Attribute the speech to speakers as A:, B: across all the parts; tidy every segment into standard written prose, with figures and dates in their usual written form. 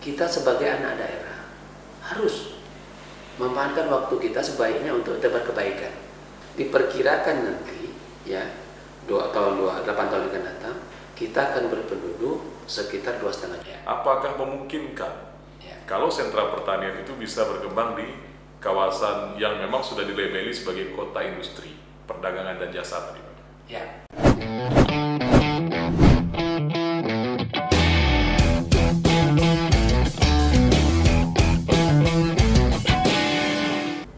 A: kita sebagai anak daerah harus memanfaatkan waktu kita sebaiknya untuk tebar kebaikan. Diperkirakan nanti ya 8 tahun yang akan datang kita akan berpenduduk sekitar 2,5 juta.
B: Apakah memungkinkan kalau sentra pertanian itu bisa berkembang di kawasan yang memang sudah dilabeli sebagai kota industri, perdagangan dan jasa tadi, Pak?
A: Ya.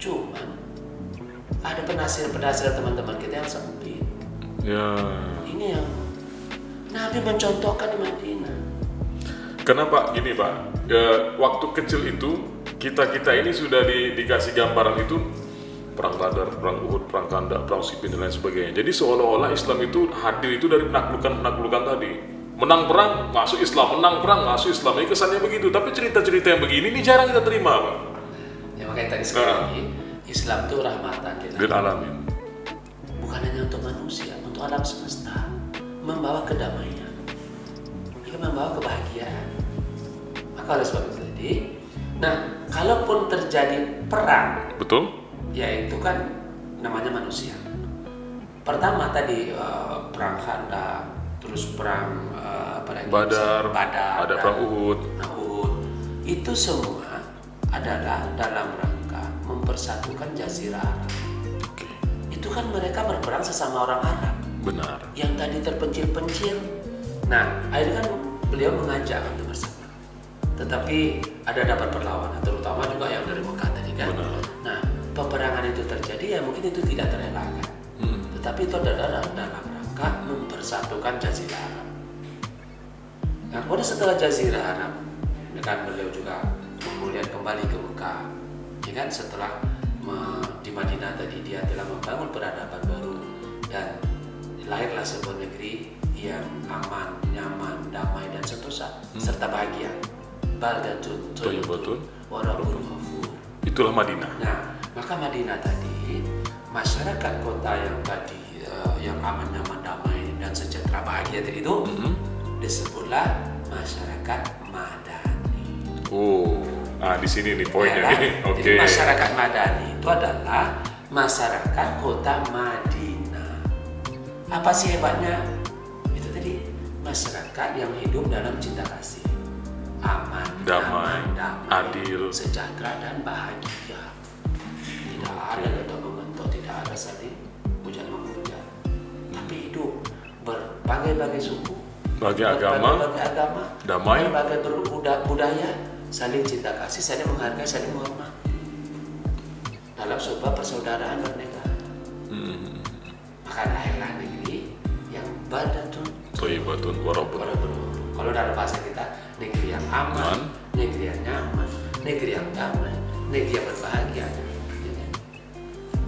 A: Cuman ada penhasil teman-teman kita yang sempit.
B: Ya.
A: Ini yang Nabi mencontohkan di Madinah.
B: Kenapa gini, Pak? Waktu kecil itu kita ini sudah dikasih gambaran itu perang Badar, perang Uhud, perang Khandaq, perang Siffin dan lain sebagainya. Jadi seolah-olah Islam itu hadir itu dari penaklukan tadi. Menang perang masuk Islam, menang perang masuk Islam. Ini kesannya begitu. Tapi cerita-cerita yang begini ini jarang kita terima, Pak.
A: Ya makanya tadi sekali lagi Islam itu rahmatan
B: lil alamin.
A: Bukan hanya untuk manusia, untuk alam semesta. Membawa kedamaian, membawa kebahagiaan. Maka oleh sebab itu tadi, nah kalaupun terjadi perang,
B: betul,
A: ya itu kan namanya manusia. Pertama tadi perang Khandaq, terus perang
B: Badar, ada perang Uhud.
A: Nah, Uhud itu semua adalah dalam rangka mempersatukan Jazirah Arab. Itu kan mereka berperang sesama orang Arab.
B: Benar.
A: Yang tadi terpencil-pencil. Nah, akhirnya kan beliau mengajak untuk bersama. Tetapi ada dapat perlawanan, terutama juga yang dari Mekah tadi kan.
B: Benar.
A: Nah, peperangan itu terjadi ya mungkin itu tidak terelakkan. Tetapi itu adalah dalam rangka mempersatukan Jazirah Arab. Nah, kemudian setelah Jazirah Arab, ya kan beliau juga kemudian kembali ke Mekah. Ya kan setelah di Madinah tadi dia telah membangun peradaban baru dan lahirlah sebuah negeri yang aman, nyaman, damai dan sentosa serta bahagia. Baldatun thayyibatun wa rabbun ghafur.
B: Itulah Madinah.
A: Nah, maka Madinah tadi masyarakat kota yang tadi yang aman, nyaman, damai dan sejahtera bahagia tadi itu disebutlah masyarakat Madani.
B: Oh, di sini nih poinnya
A: ya,
B: nih. Oke.
A: Jadi masyarakat Madani itu adalah masyarakat kota Madinah. Apa sih hebatnya? Itu tadi masyarakat yang hidup dalam cinta kasih, aman,
B: damai, adil,
A: sejahtera dan bahagia. Tidak ada ledak membentuk, tidak ada saling hujan menghujat, tapi hidup berbagai-bagai suku, berbagai agama,
B: damai,
A: berbagai budaya, saling cinta kasih, saling menghargai, saling menghormati dalam sebuah persaudaraan bernegara. Maka lahirlah negeri yang baldatun
B: thayyibatun wa rabbun.
A: Kalau dalam bahasa kita, negeri yang aman, negeri yang nyaman, negeri yang damai, negeri yang berbahagia,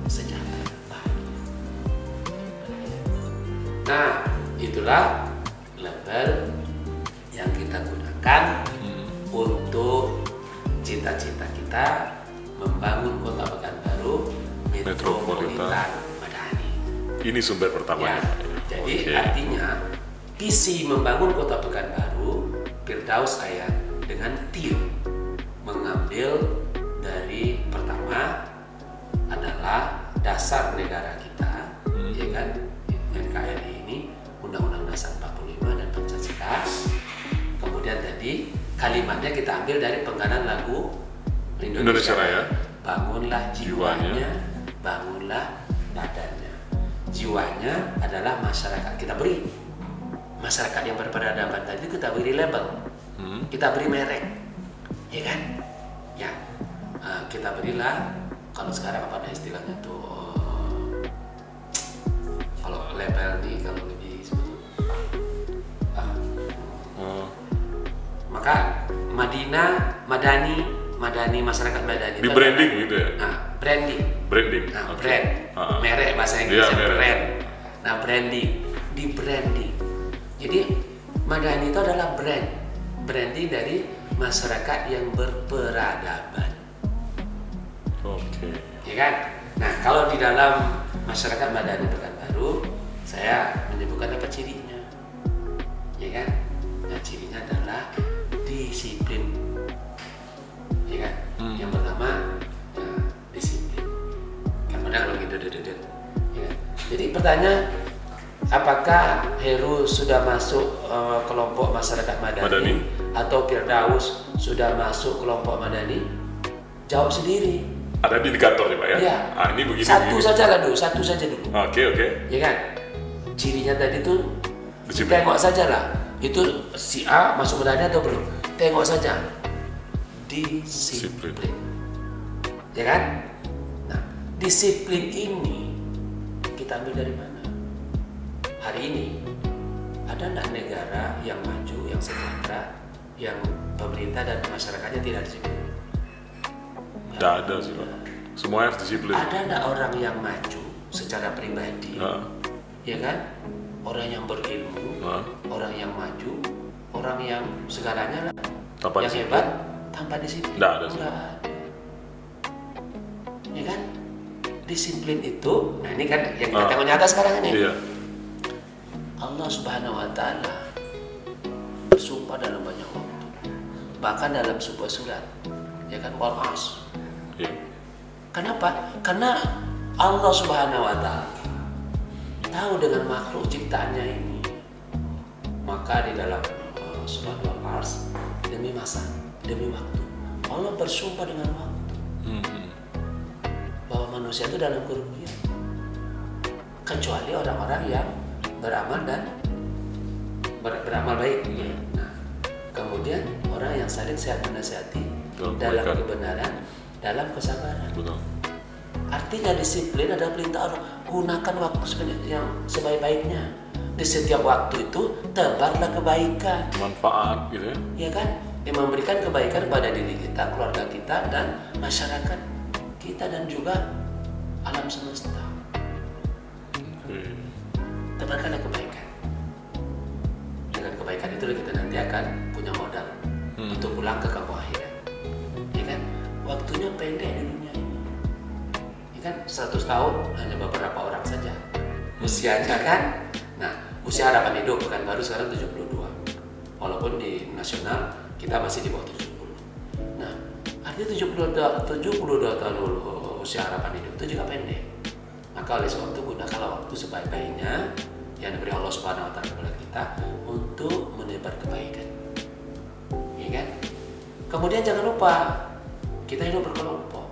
A: sejahtera, bahagia. Nah, itulah label yang kita gunakan untuk cita-cita kita membangun Kota Pekanbaru metropolitan Madani.
B: Ini sumber pertamanya.
A: Ya, jadi artinya visi membangun Kota Pekanbaru, Firdaus Ayat dengan tim mengambil dari pertama adalah dasar negara kita, ya kan, NKRI ini, Undang-Undang Dasar 45 dan Pancasila. Kemudian tadi kalimatnya kita ambil dari penggalan lagu Indonesia Raya. Bangunlah jiwanya, bangunlah badannya. Jiwanya adalah masyarakat, kita beri masyarakat yang berperadaban tadi, kita beri label, kita beri merek, ya kan? Ya, kita berilah, kalau sekarang apa istilahnya tuh, kalau label nih, kalau lebih sebetulnya, maka Madani, masyarakat Madani.
B: Di branding gitu ya?
A: Nah, branding. Nah,
B: okay.
A: Brand. Merek bahasa Inggrisnya brand.
B: Merek.
A: Nah, branding. Di branding. Jadi Madani itu adalah branding dari masyarakat yang berperadaban.
B: Oke.
A: Ya kan? Nah, kalau di dalam masyarakat Madani Pekanbaru, saya menyebutkan apa cirinya, ya kan? Nah, cirinya adalah disiplin bertanya, apakah Heru sudah masuk kelompok masyarakat Madani atau Firdaus sudah masuk kelompok Madani? Jawab sendiri.
B: Ada indikator nih Pak ya?
A: Iya.
B: Ini begini.
A: Satu saja dulu.
B: Oke.
A: Ya kan? Cirinya tadi tuh
B: Disiplin.
A: tengok saja lah. Itu si A masuk Madani atau belum? Tengok saja. Disiplin. Ya kan? Nah, disiplin ini kita ambil dari mana? Hari ini ada enggak negara yang maju, yang sejahtera, yang pemerintah dan masyarakatnya tidak disiplin?
B: Tidak ada sih Pak. Semuanya harus disiplin.
A: Ada enggak orang yang maju secara pribadi? Ya kan? Orang yang berilmu, orang yang maju, orang yang segalanya lah,
B: tanpa
A: yang
B: disiplin.
A: hebat tanpa disiplin.
B: Tidak ada sih.
A: Ya kan? Disiplin itu, nah ini kan yang kita tengok nyata sekarang ini.
B: Iya.
A: Allah Subhanahu wa Ta'ala bersumpah dalam banyak waktu, bahkan dalam sebuah surat, ya kan, wal as.
B: Iya.
A: Kenapa? Karena Allah Subhanahu wa Ta'ala tahu dengan makhluk ciptaannya ini. Maka di dalam surat wal as, demi masa, demi waktu, Allah bersumpah dengan waktu bahwa manusia itu dalam kerugian, kecuali orang-orang yang beramal dan beramal baik. Nah, kemudian orang yang saling sehat menasihati dalam kebenaran, dalam kesabaran.
B: Betul.
A: Artinya disiplin adalah perintah Allah. Gunakan waktu yang sebaik-baiknya. Di setiap waktu itu tebarlah kebaikan.
B: Manfaat gitu ya.
A: Ya kan? Yang memberikan kebaikan kepada diri kita, keluarga kita, dan masyarakat kita, dan juga alam semesta. Tebarkanlah kebaikan. Dengan kebaikan itu kita nanti akan punya modal untuk pulang ke kampung akhirat. Ya kan? Waktunya pendek di dunia ini. Ya kan? 100 tahun hanya beberapa orang saja usianya kan. Nah, usia harapan hidup Pekanbaru sekarang 72. Walaupun di nasional kita masih di bawah 70. Nah, artinya 72 tahun usia harapan hidup itu juga pendek. Maka oleh sebab itu gunakanlah waktu sebaik-baiknya yang diberi Allah Subhanahu wa Ta'ala kepada kita untuk menebar kebaikan. Ya kan? Kemudian jangan lupa kita hidup berkelompok.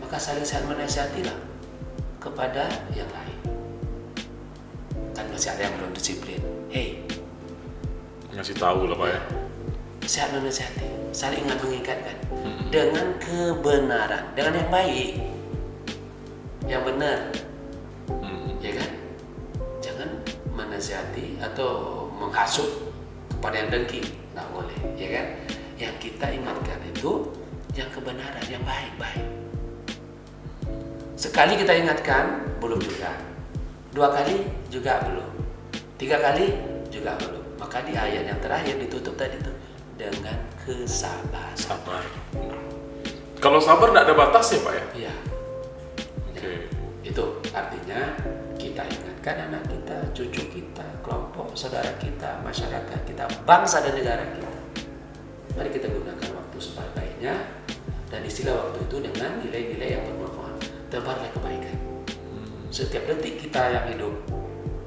A: Maka saling sehat menasihatilah kepada yang lain. Kan masih ada yang belum disiplin. Hey,
B: ngasih tahu lah Pak ya.
A: Sehat menasihati, saling ingat mengingatkan dengan kebenaran, dengan yang baik, yang benar. Ya kan? Jangan menasihati atau menghasut kepada yang dengki, nggak boleh, ya kan? Yang kita ingatkan itu yang kebenaran, yang baik-baik. Sekali kita ingatkan, belum juga. 2 kali juga belum. 3 kali juga belum. Maka di ayat yang terakhir ditutup tadi itu dengan kesabaran.
B: Sabar. Kalau sabar nggak ada batasnya Pak ya?
A: Iya.
B: Oke.
A: Itu artinya kita ingatkan anak kita, cucu kita, kelompok saudara kita, masyarakat kita, bangsa dan negara kita. Mari kita gunakan waktu sebaik-baiknya dan isilah waktu itu dengan nilai-nilai yang bermanfaat. Tebarlah kebaikan. Setiap detik kita yang hidup,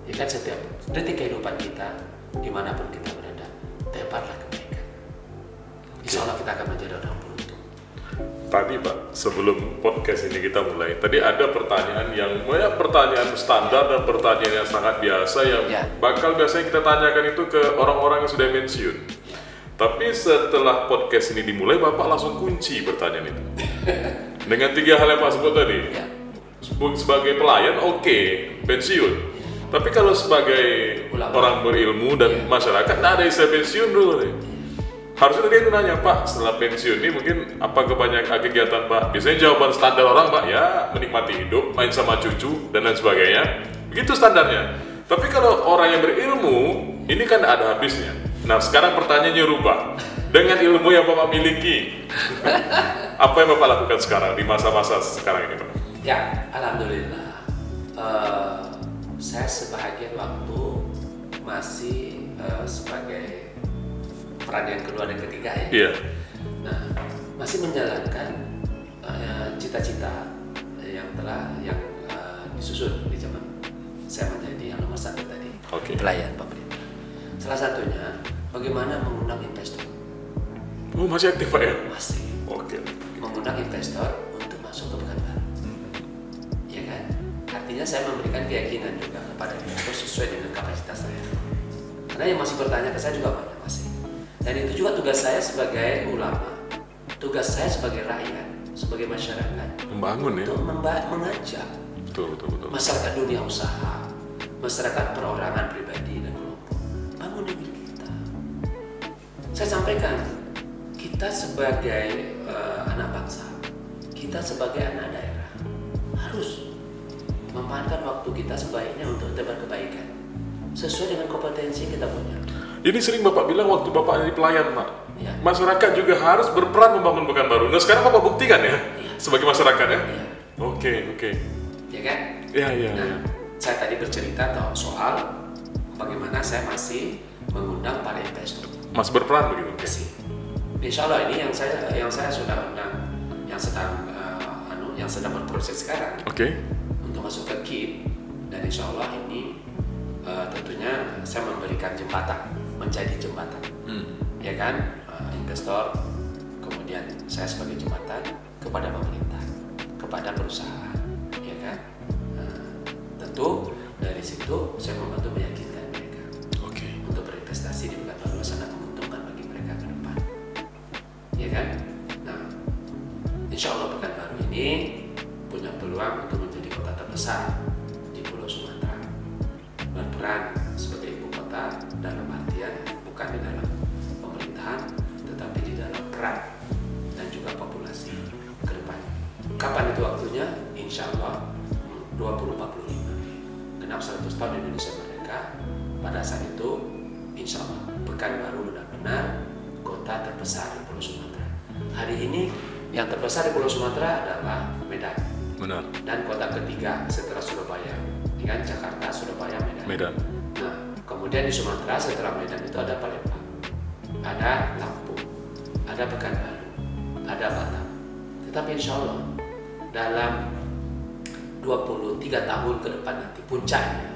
A: ya kan, setiap detik kehidupan kita, dimanapun kita berada, tebarlah kebaikan. Insya Allah kita akan menjadi orang beruntung.
B: Tadi Pak, sebelum podcast ini kita mulai, tadi ada pertanyaan yang pertanyaan standar dan pertanyaan yang sangat biasa yang bakal biasanya kita tanyakan itu ke orang-orang yang sudah pensiun. Tapi setelah podcast ini dimulai, Bapak langsung kunci pertanyaan itu. Dengan 3 hal yang Pak sebut tadi. Sebagai pelayan, oke, pensiun. Tapi kalau sebagai orang berilmu dan masyarakat, nggak ada istilah pensiun dulu nih. Harusnya tadi itu nanya, Pak, setelah pensiun ini mungkin apa kebanyakan kegiatan Pak? Biasanya jawaban standar orang Pak, ya menikmati hidup, main sama cucu, dan lain sebagainya. Begitu standarnya. Tapi kalau orang yang berilmu, ini kan ada habisnya. Nah, sekarang pertanyaannya rubah. Dengan ilmu yang Bapak miliki, apa yang Bapak lakukan sekarang di masa-masa sekarang ini Pak?
A: Ya, alhamdulillah. Saya sebahagian waktu masih sebagai peran yang kedua dan ketiga ya.
B: Iya.
A: Nah, masih menjalankan cita-cita yang disusun di zaman saya menjadi yang nomor 1 tadi, pelayan pemerintah. Salah satunya bagaimana mengundang investor.
B: Oh, masih aktif Pak ya?
A: Masih. Mengundang investor untuk masuk ke Pekanbaru. Ya kan? Artinya saya memberikan keyakinan juga kepada investor sesuai dengan kapasitas saya. Karena yang masih bertanya ke saya juga banyak masih. Dan itu juga tugas saya sebagai ulama, tugas saya sebagai rakyat, sebagai masyarakat,
B: membangun
A: untuk mengajak
B: betul.
A: masyarakat dunia usaha, masyarakat perorangan pribadi dan kelompok, bangun negeri kita. Saya sampaikan, kita sebagai anak bangsa, kita sebagai anak daerah harus memanfaatkan waktu kita sebaiknya untuk tebar kebaikan sesuai dengan kompetensi yang kita punya.
B: Ini sering Bapak bilang waktu Bapak jadi pelayan, Pak.
A: Ya.
B: Masyarakat juga harus berperan membangun Pekanbaru. Nah, sekarang Bapak buktikan ya, sebagai masyarakat ya.
A: Ya.
B: Oke.
A: Ya kan?
B: Iya.
A: Nah, saya tadi bercerita soal bagaimana saya masih mengundang para investor.
B: Mas berperan begitu.
A: Masih. Insya Allah ini yang saya sudah undang, yang sedang berproses sekarang. Untuk masuk ke KIP, dan insya Allah ini tentunya saya memberikan jembatan, menjadi jembatan, ya kan, investor, kemudian saya sebagai jembatan kepada pemerintah, kepada perusahaan, ya kan. Tentu dari situ saya membantu meyakinkan mereka untuk berinvestasi di Pekanbaru sangat menguntungkan bagi mereka ke depan, ya kan. Nah, insya Allah Pekanbaru ini punya peluang untuk menjadi kota terbesar di Pulau Sumatera, berperan sebagai ibu kota dalam artian bukan di dalam pemerintahan, tetapi di dalam peran dan juga populasi ke depan. Kapan itu waktunya? Insya Allah 2045, genap 100 tahun Indonesia merdeka. Pada saat itu insya Allah Pekanbaru benar-benar kota terbesar di Pulau Sumatera. Hari ini yang terbesar di Pulau Sumatera adalah Medan.
B: Benar.
A: Dan kota ketiga setelah Surabaya, dengan Jakarta, Surabaya, Medan. Nah, kemudian di Sumatera setelah Medan itu ada Palembang, ada Lampung, ada Pekanbaru, ada Batam. Tetapi insya Allah dalam 23 tahun ke depan nanti, puncaknya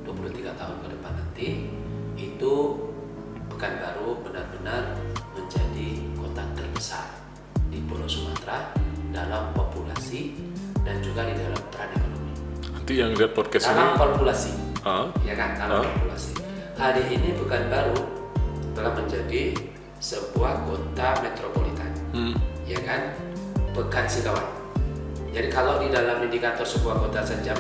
A: 23 tahun ke depan nanti, itu Pekanbaru benar-benar menjadi kota terbesar di Pulau Sumatera dalam populasi dan juga di dalam peran ekonomi.
B: Nanti yang lihat podcast
A: dalam
B: ini
A: populasi, ya kan, dalam populasi. Hari ini Pekanbaru telah menjadi sebuah kota metropolitan, ya kan, Pekan Sikawan. Jadi kalau di dalam indikator sebuah kota saja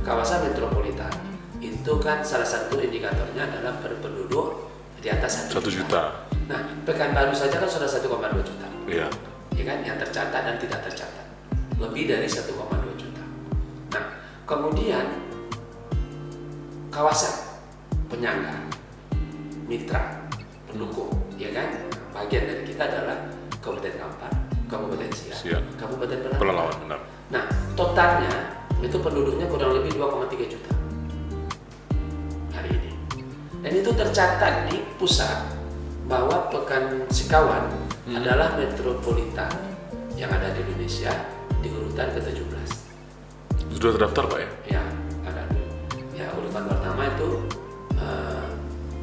A: kawasan metropolitan, itu kan salah satu indikatornya adalah berpenduduk di atas 1 juta. Nah, Pekanbaru saja kan sudah 1,2 juta.
B: Iya.
A: Ya kan, yang tercatat dan tidak tercatat lebih dari 1,2 juta. Nah, kemudian kawasan penyangga, mitra, pendukung, ya kan, bagian dari kita adalah Kabupaten Kampar, Kabupaten Siak, Kabupaten
B: Pelalawan. Benar.
A: Nah, totalnya itu penduduknya kurang lebih 2,3 juta hari ini. Dan itu tercatat di pusat bahwa Pekan Sikawan adalah metropolitan yang ada di Indonesia di urutan ke-17.
B: Sudah terdaftar Pak ya?
A: Ya, ada dulu. Ya, urutan pertama itu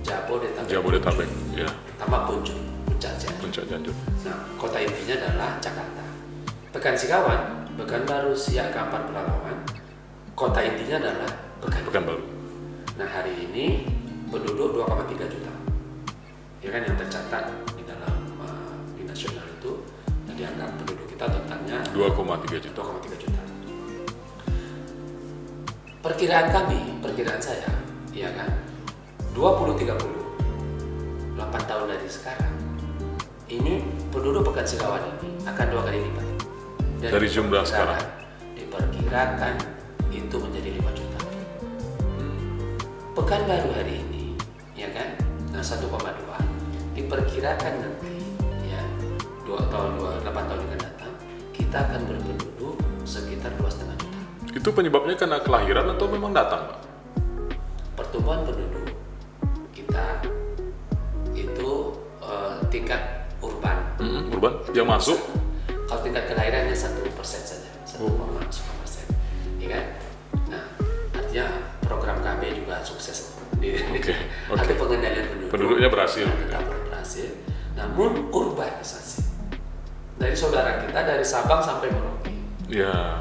B: Jabodetabek, ya.
A: Pertama Puncak Cianjur. Nah, kota intinya adalah Jakarta. Pekan Sikawan, Pekanbaru, Siak, Kampar, Pelalawan, kota intinya adalah Pekanbaru. Nah, hari ini penduduk 2,3 juta. Ya kan, yang tercatat di dalam di nasional itu, dan dianggap penduduk kita totalnya
B: 2,3 juta.
A: Perkiraan saya, ya kan, 20-30, 8 tahun dari sekarang, ini penduduk Pekan Sikawan ini akan 2 kali lipat. Dan
B: dari jumlah sekarang.
A: Diperkirakan itu menjadi 5 juta. Pekanbaru hari ini, ya kan, nah 1,2, diperkirakan nanti, ya, 8 tahun yang akan datang, kita akan berpenduduk sekitar 2,5 juta.
B: Itu penyebabnya karena kelahiran atau memang datang, Pak?
A: Pertumbuhan penduduk kita itu tingkat urban.
B: Urban yang masuk.
A: Kalau tingkat kelahirannya 1% saja, 1,1%, ya kan? Nah, artinya program
B: penduduknya berhasil.
A: tetap berhasil. Namun urbanisasi dari saudara kita dari Sabang sampai Merauke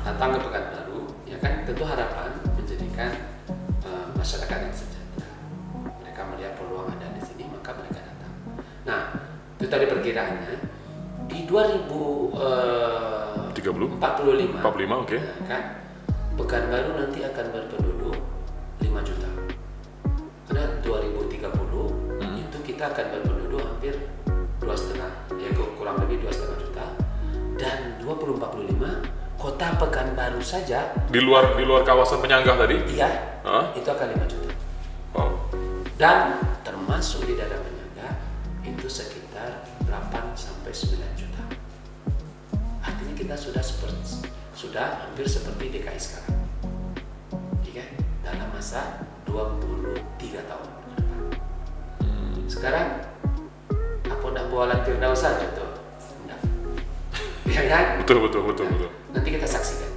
A: datang ke Pekanbaru, ya kan, tentu harapan menjadikan masyarakat yang sejahtera. Mereka melihat peluang ada di sini, maka mereka datang. Nah, itu tadi perkiraannya di 2045,
B: oke.
A: ya kan, Pekanbaru nanti akan berpenduduk 5 juta. Karena 2030 itu kita akan berpenduduk hampir 2,5, ya kurang lebih 2,5 juta. Dan 2045 kota Pekanbaru saja
B: di luar kawasan penyangga tadi?
A: Iya, itu akan 5 juta.
B: Wow.
A: Dan termasuk di daerah penyangga itu sekitar 8 sampai 9 juta. Artinya kita sudah hampir seperti DKI sekarang. Iya, dalam masa 23 tahun ke depan. Sekarang apa nak bualan Firdaus saja tuh? Enggak. Ya kan?
B: Betul.
A: Nanti kita saksikan.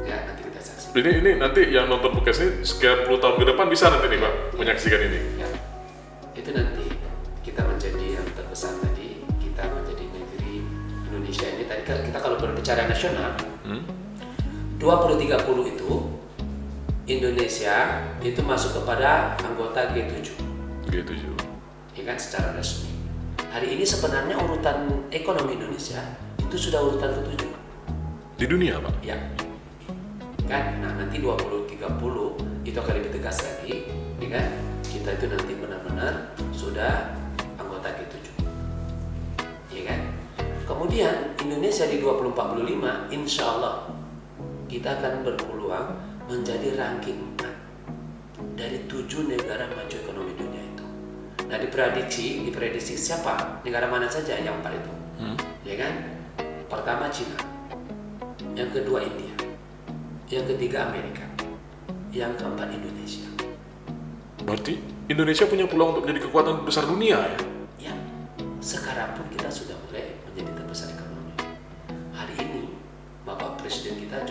A: Ya, nanti kita saksikan.
B: Ini nanti yang nonton podcast ini sekian puluh tahun ke depan bisa nanti nih Pak menyaksikan ini.
A: Ya. Itu nanti kita menjadi yang terbesar tadi, kita menjadi negeri Indonesia ini tadi kita kalau berbicara nasional 2030 itu Indonesia itu masuk kepada anggota G7. Ya kan, secara resmi. Hari ini sebenarnya urutan ekonomi Indonesia itu sudah urutan ke-7
B: di dunia, Pak.
A: Ya. Kan? Nah, nanti 2030 itu akan lebih tegas lagi, ya kan? Kita itu nanti benar-benar sudah anggota G7. Ya kan? Kemudian Indonesia di 2045 insya Allah kita akan berpeluang menjadi ranking 4 dari 7 negara maju ekonomi dunia itu. Nah, diprediksi siapa? Negara mana saja yang 4 itu? Ya kan? Pertama Cina, yang kedua India, yang ketiga Amerika, yang keempat Indonesia.
B: Berarti Indonesia punya peluang untuk menjadi kekuatan besar dunia ya?
A: Ya, sekarang pun kita sudah mulai menjadi terbesar ekonomi. Hari ini Bapak Presiden kita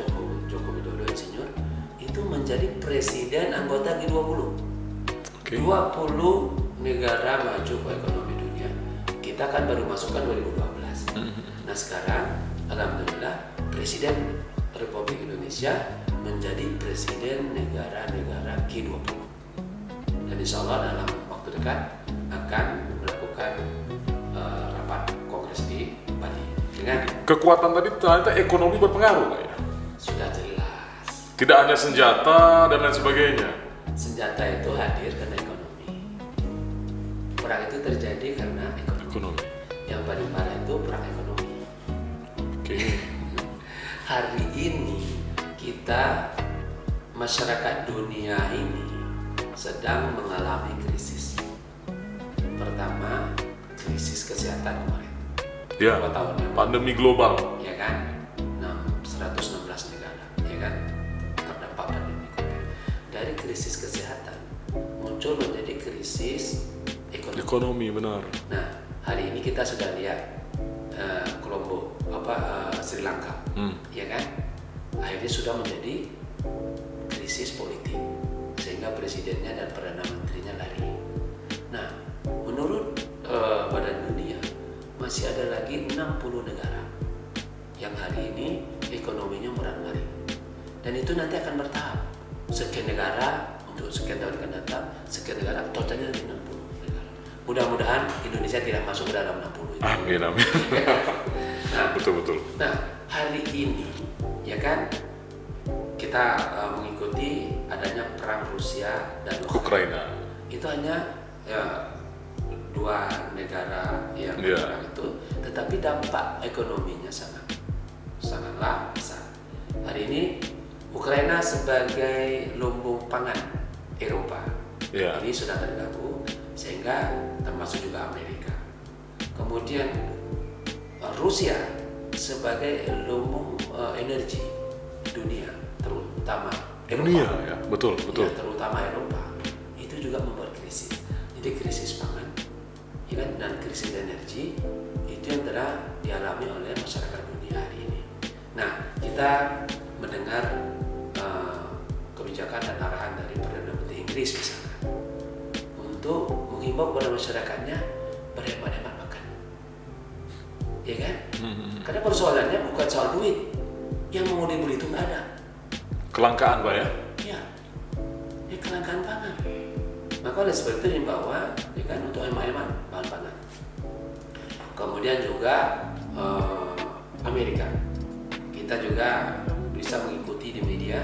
A: Joko Widodo Insinyur itu menjadi presiden anggota G20. 20 negara maju ekonomi dunia. Kita kan baru masukkan 2012. Nah, sekarang alhamdulillah Presiden Republik Indonesia menjadi presiden negara-negara G20. Dan insya Allah dalam waktu dekat akan melakukan rapat kongres di Bali. Dengan
B: kekuatan tadi ternyata ekonomi berpengaruh, Pak ya?
A: Sudah jelas.
B: Tidak hanya senjata dan lain sebagainya.
A: Senjata itu hadir karena ekonomi. Perang itu terjadi karena ekonomi. Yang paling parah itu perang ekonomi. Hari ini kita masyarakat dunia ini sedang mengalami krisis. Pertama, krisis kesehatan kemarin.
B: Ya,
A: 2 tahun yang
B: pandemi global.
A: Ya kan, 116 negara, ya kan, terdampak pandemi COVID. Dari krisis kesehatan muncul menjadi krisis ekonomi.
B: Ekonomi, benar.
A: Nah, hari ini kita sudah lihat Colombo, Sri Lanka, ya kan, akhirnya sudah menjadi krisis politik sehingga presidennya dan perdana menterinya lari. Nah, menurut Badan Dunia masih ada lagi 60 negara yang hari ini ekonominya murah-maring, dan itu nanti akan bertahap. Sekian negara untuk sekian tahun akan datang, sekian negara, totalnya 60 negara. Mudah-mudahan Indonesia tidak masuk ke dalam 60 itu.
B: Amin.
A: Nah,
B: betul.
A: Nah, hari ini ya kan kita mengikuti adanya perang Rusia dan
B: Ukraina.
A: Itu hanya 2 negara yang berperang itu, tetapi dampak ekonominya sangatlah besar. Hari ini Ukraina sebagai lumbung pangan Eropa ini sudah terganggu, sehingga termasuk juga Amerika. Kemudian Rusia sebagai lumbung energi dunia, terutama Eropa.
B: Dunia ya, betul.
A: Ya, terutama Eropa, itu juga membuat krisis. Jadi krisis pangan, ya kan, dan krisis energi itu yang telah dialami oleh masyarakat dunia hari ini. Nah, kita mendengar kebijakan dan arahan dari Perdana Menteri Inggris misalkan untuk menghimbau kepada masyarakatnya berhemat-hemat makan, ya kan? Karena persoalannya bukan soal duit, yang mau dibeli itu nggak ada.
B: Kelangkaan Pak ya?
A: Ya, kelangkaan pangan. Maka oleh sebab itu dibawa, ya kan, untuk hemat-hemat bahan pangan. Kemudian juga Amerika, kita juga bisa mengikuti di media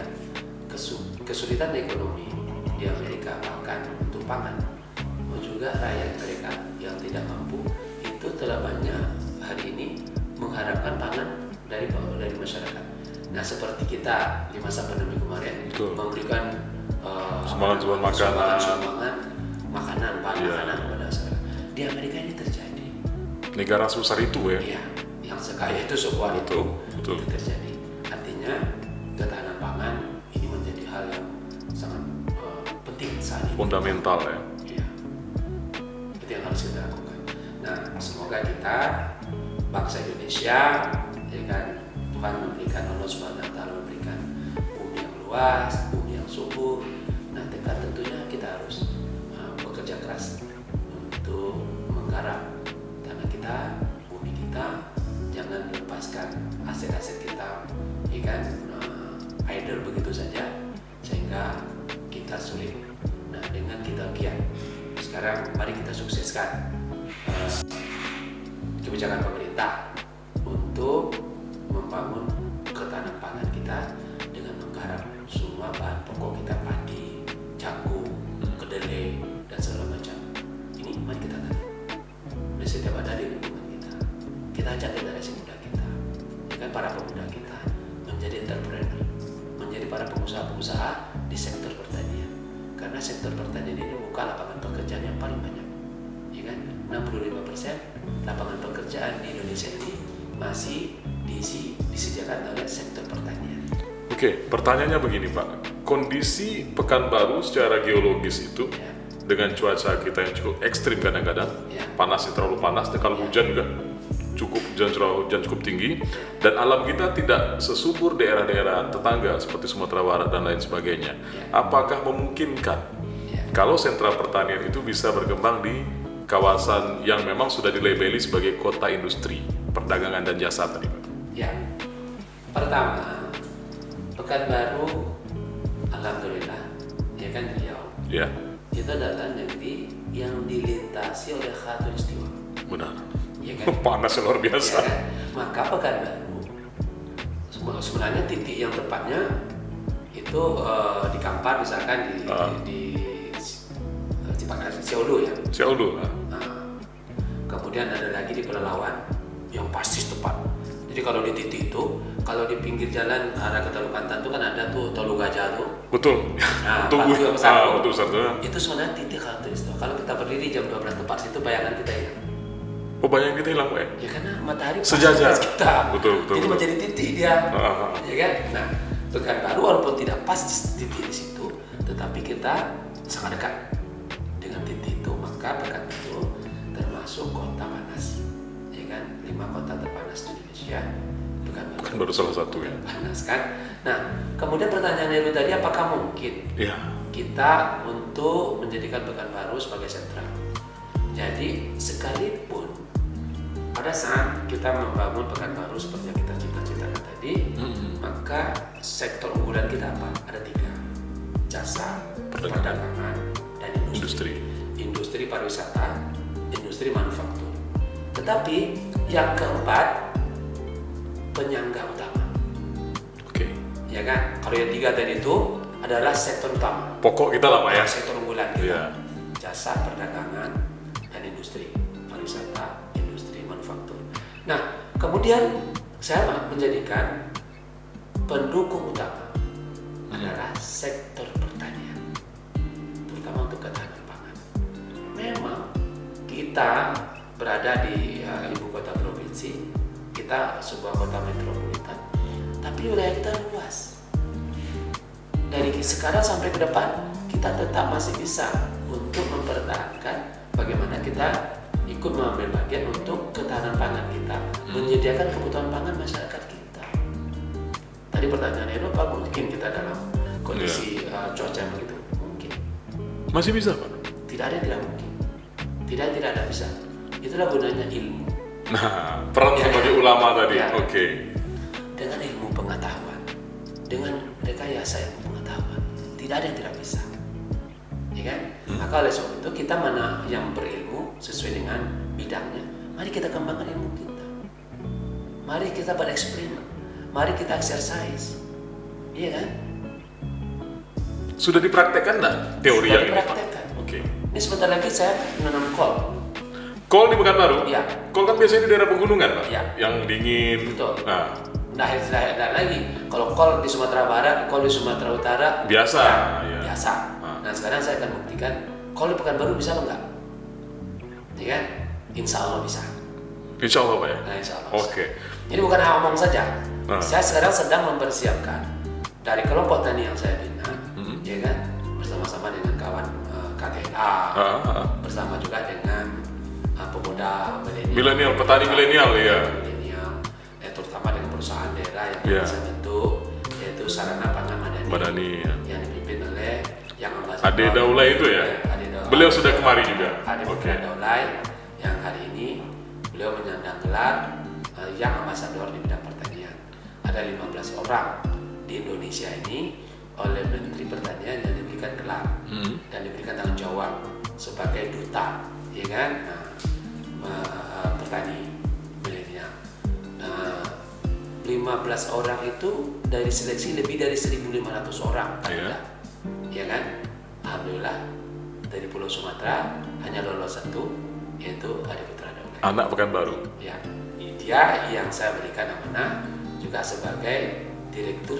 A: kesulitan ekonomi di Amerika bahkan untuk pangan. Juga rakyat mereka yang tidak mampu itu telah banyak hari ini mengharapkan pangan dari masyarakat. Nah, seperti kita di masa pandemi kemarin memberikan
B: sumbangan
A: makanan pada masyarakat. Di Amerika ini terjadi.
B: Negara sebesar itu ya?
A: Iya, yang sekaya itu sekuat itu terjadi. Artinya ketahanan pangan ini menjadi hal yang sangat penting saat ini.
B: Fundamental ya?
A: Iya, itu yang harus kita lakukan. Nah, semoga kita bangsa Indonesia, ya kan, Tuhan memberikan, Allah Subhanahu wa Ta'ala memberikan bumi yang luas, bumi yang subur. Nah, tentunya kita harus bekerja keras untuk menggarap tanah kita, bumi kita, jangan lepaskan aset-aset kita, ya kan, idle begitu saja sehingga kita sulit. Nah, dengan kita giat, sekarang mari kita sukseskan kebijakan pemerintah untuk membangun ketahanan pangan kita dengan menggarap semua bahan pokok kita, padi, jagung, kedelai, dan segala macam. Ini mari kita tanam. Dan setiap ada di lingkungan kita, kita ajak generasi muda kita, ya kan, para pemuda kita menjadi entrepreneur, menjadi para pengusaha-pengusaha di sektor pertanian. Karena sektor pertanian ini buka lapangan pekerjaan yang paling banyak, ya kan? 65% lapangan pekerjaan di Indonesia ini masih disediakan oleh sektor pertanian.
B: Oke, pertanyaannya begini Pak, kondisi Pekanbaru secara geologis itu dengan cuaca kita yang cukup ekstrim kadang-kadang, panasnya terlalu panas, dan kalau hujan juga hujan cukup tinggi, dan alam kita tidak sesubur daerah-daerah tetangga seperti Sumatera Barat dan lain sebagainya. Apakah memungkinkan kalau sentra pertanian itu bisa berkembang di kawasan yang memang sudah dilabeli sebagai kota industri, perdagangan dan jasa tadi Pak?
A: Ya, pertama, Pekanbaru, alhamdulillah, ya kan, Riau, itu adalah negeri yang dilintasi oleh khatulistiwa.
B: Benar.
A: Ya kan?
B: Panasnya luar biasa.
A: Ya kan? Maka Pekanbaru sebenarnya titik yang tepatnya itu di Kampar, misalkan di Siaulu ya.
B: Siaulu.
A: Kemudian ada lagi di Pelalawan yang pasti tepat. Jadi kalau di titik itu, kalau di pinggir jalan arah ke Teluk Kantan itu kan ada tuh Tolu Gajah tuh.
B: Betul.
A: Nah,
B: betul besar tuh.
A: Itu sebenarnya titik karakteristik. Kalau kita berdiri jam 12 tepat situ, bayangan kita hilang.
B: Oh, bayangan kita hilang Pak?
A: Ya karena matahari
B: sejajar
A: kita.
B: Betul.
A: Jadi menjadi titik dia. Ya kan? Nah, Pekanbaru walaupun tidak pas di titik di situ, tetapi kita sangat dekat dengan titik itu. Maka Pekanbaru termasuk kota panas, ya kan? 5 kota terpanas di Indonesia,
B: Pekanbaru salah satu ya.
A: Panas kan? Nah, kemudian pertanyaannya itu tadi, apakah mungkin kita untuk menjadikan Pekanbaru sebagai sentra? Jadi sekalipun pada saat kita membangun Pekanbaru seperti yang kita cita-citakan tadi, maka sektor unggulan kita apa? Ada 3: jasa, perdagangan, dan industri. Industri pariwisata, industri manufaktur. Tetapi yang keempat, penyangga utama.
B: Oke.
A: Ya kan? Kalau yang 3 tadi itu adalah sektor utama.
B: Pokok kita lah Pak ya.
A: Sektor unggulan kita. Jasa, perdagangan, dan industri pariwisata, industri manufaktur. Nah, kemudian saya menjadikan pendukung utama adalah sektor pertanian, terutama untuk ketahanan pangan. Memang kita berada di ibu kota provinsi, kita sebuah kota metropolitan, tapi wilayah kita luas. Dari sekarang sampai ke depan, kita tetap masih bisa untuk mempertahankan bagaimana kita ikut mengambil bagian untuk ketahanan pangan kita, menyediakan kebutuhan pangan masyarakat kita. Tadi pertanyaannya, apa mungkin kita dalam kondisi cuaca begitu? Mungkin.
B: Masih bisa Pak?
A: Tidak ada yang tidak mungkin. tidak ada bisa. Itulah gunanya ilmu.
B: Nah, peran sebagai ulama tadi. Oke.
A: Dengan ilmu pengetahuan, dengan rekayasa ilmu pengetahuan, tidak ada yang tidak bisa. Ya kan? Maka oleh sebab itu kita mana yang berilmu sesuai dengan bidangnya, mari kita kembangkan ilmu kita. Mari kita bereksperimen. Mari kita exercise. Iya kan?
B: Sudah dipraktekkan nggak teori
A: Sudah
B: yang ini?
A: dipraktekkan.
B: Oke.
A: Ini sebentar lagi saya menanam kol.
B: Kol di Pekanbaru?
A: Iya.
B: Kol kan biasanya di daerah pegunungan, Pak?
A: Iya.
B: Yang dingin.
A: Betul.
B: Nah,
A: Nah lagi, kalau kol di Sumatera Barat, kol di Sumatera Utara
B: biasa.
A: ya, biasa. Nah sekarang saya akan buktikan kol di Pekanbaru bisa apa enggak? Ya kan? Insya Allah bisa.
B: Insya Allah, Pak ya?
A: Nah, insya Allah.
B: Oke.
A: Ini bukan omong saja. Saya sekarang sedang mempersiapkan dari kelompok tani yang saya bina, ya kan, bersama-sama dengan kawan KTA, bersama juga dengan pemuda
B: milenial, petani milenial, ya.
A: Milenial, terutama dengan perusahaan daerah yang bisa bentuk, yaitu Sarana Pangan Madani, yang dipimpin oleh yang ambasador
B: Ade Daulay itu ya. Beliau sudah kemari juga.
A: Ade Daulay yang hari ini beliau menyandang gelar yang ambasador di bidang pertanian. Ada 15 orang di Indonesia ini oleh Menteri Pertanian yang diberikan gelar dan diberikan tanggung jawab sebagai duta, ya kan? Petani milenial. 15 orang itu dari seleksi lebih dari 1.500 orang, ya kan? Alhamdulillah dari Pulau Sumatera hanya lolos satu, yaitu Ade Putra Daulay.
B: Anak Pekanbaru.
A: Ya, dia yang saya berikan amanah juga sebagai direktur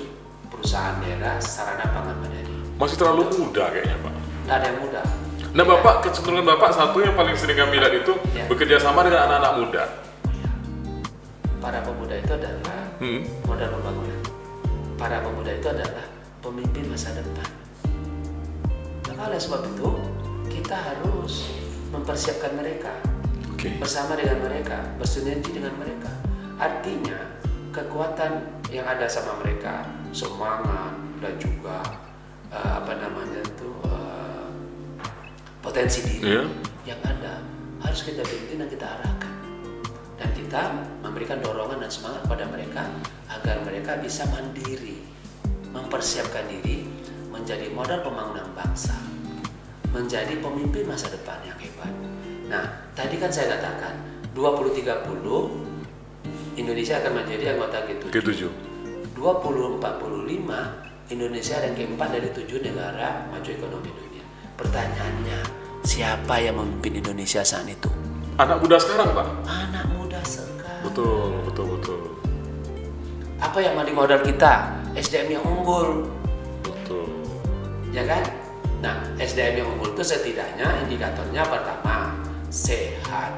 A: perusahaan daerah Sarana Pangan Madani.
B: Masih terlalu muda kayaknya, Pak.
A: Tidak ada yang muda.
B: Nah, Bapak, kecenderungan Bapak satu yang paling sering kami lihat itu bekerja sama dengan anak-anak muda.
A: Para pemuda itu adalah modal pembangunan. Para pemuda itu adalah pemimpin masa depan. Maka oleh sebab itu kita harus mempersiapkan mereka, bersama dengan mereka, bersinergi dengan mereka. Artinya kekuatan yang ada sama mereka, semangat dan juga potensi diri yang ada harus kita bimbing dan kita arahkan, dan kita memberikan dorongan dan semangat pada mereka agar mereka bisa mandiri, mempersiapkan diri menjadi modal pembangunan bangsa, menjadi pemimpin masa depan yang hebat. Nah, tadi kan saya katakan 2030 Indonesia akan menjadi anggota G7. 2045 Indonesia yang keempat dari 7 negara maju ekonomi dunia. Pertanyaannya, siapa yang memimpin Indonesia saat itu?
B: Anak muda sekarang, Pak.
A: Anak muda sekarang.
B: Betul.
A: Apa yang menjadi modal kita? SDM yang unggul.
B: Betul.
A: Ya kan? Nah, SDM yang unggul itu setidaknya indikatornya pertama sehat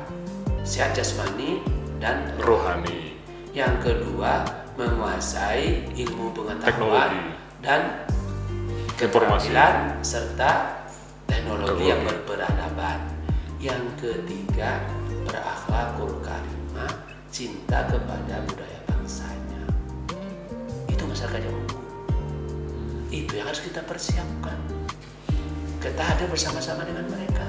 A: jasmani dan rohani. Yang kedua, menguasai ilmu pengetahuan dan keterampilan serta teknologi yang berperadaban. Yang ketiga, berakhlakul karimah, cinta kepada budaya bangsanya. Itu masyarakat yang unggul. Itu yang harus kita persiapkan. Kita hadir bersama-sama dengan mereka,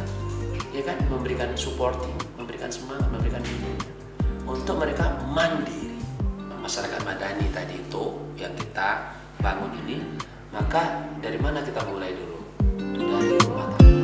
A: ya kan, memberikan supporting, memberikan semangat, memberikan bimbingan untuk mereka mandiri. Masyarakat madani tadi itu yang kita bangun ini, maka dari mana kita mulai dulu? Dari rumah tangga.